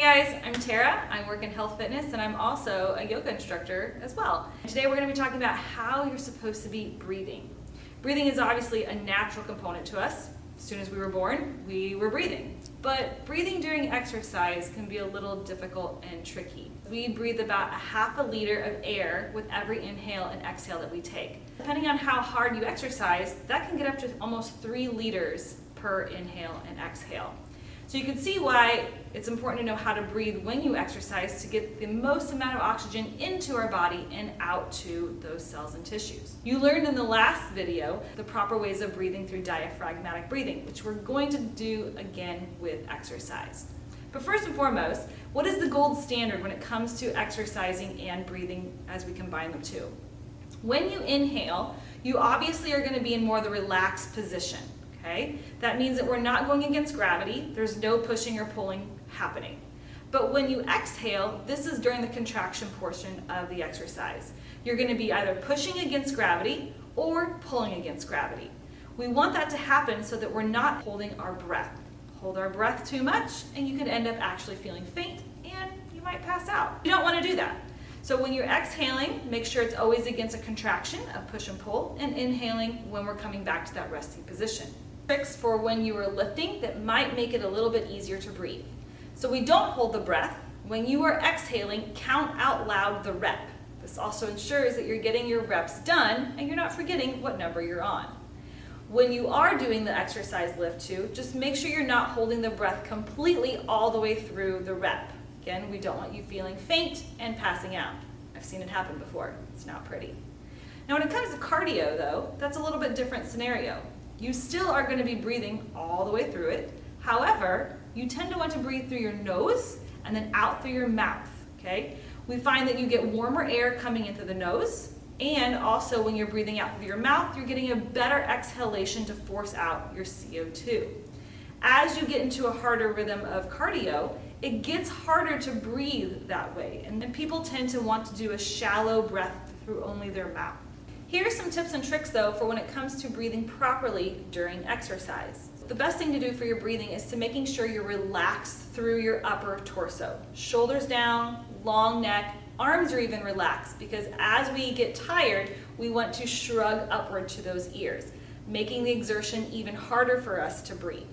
guys, I'm Tara. I work in health fitness and I'm also a yoga instructor as well. Today we're going to be talking about how you're supposed to be breathing. Breathing is obviously a natural component to us. As soon as we were born, we were breathing. But breathing during exercise can be a little difficult and tricky. We breathe about a half a liter of air with every inhale and exhale that we take. Depending on how hard you exercise, that can get up to almost 3 liters per inhale and exhale. So you can see why it's important to know how to breathe when you exercise to get the most amount of oxygen into our body and out to those cells and tissues. You learned in the last video the proper ways of breathing through diaphragmatic breathing, which we're going to do again with exercise. But first and foremost, what is the gold standard when it comes to exercising and breathing as we combine them two? When you inhale, you obviously are going to be in more of the relaxed position. Okay? That means that we're not going against gravity. There's no pushing or pulling happening. But when you exhale, this is during the contraction portion of the exercise. You're going to be either pushing against gravity or pulling against gravity. We want that to happen so that we're not holding our breath. Hold our breath too much and you can end up actually feeling faint and you might pass out. You don't want to do that. So when you're exhaling, make sure it's always against a contraction of push and pull, and inhaling when we're coming back to that resting position. Tricks for when you are lifting that might make it a little bit easier to breathe. So we don't hold the breath. When you are exhaling, count out loud the rep. This also ensures that you're getting your reps done and you're not forgetting what number you're on. When you are doing the exercise lift too, just make sure you're not holding the breath completely all the way through the rep. Again, we don't want you feeling faint and passing out. I've seen it happen before. It's not pretty. Now when it comes to cardio though, that's a little bit different scenario. You still are going to be breathing all the way through it. However, you tend to want to breathe through your nose and then out through your mouth. Okay? We find that you get warmer air coming into the nose, and also when you're breathing out through your mouth, you're getting a better exhalation to force out your CO2. As you get into a harder rhythm of cardio, it gets harder to breathe that way, and people tend to want to do a shallow breath through only their mouth. Here are some tips and tricks though for when it comes to breathing properly during exercise. The best thing to do for your breathing is to making sure you're relaxed through your upper torso. Shoulders down, long neck, arms are even relaxed, because as we get tired, we want to shrug upward to those ears, making the exertion even harder for us to breathe.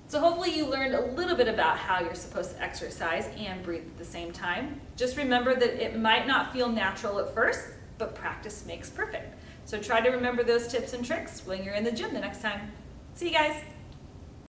So hopefully you learned a little bit about how you're supposed to exercise and breathe at the same time. Just remember that it might not feel natural at first, but practice makes perfect. So try to remember those tips and tricks when you're in the gym the next time. See you guys.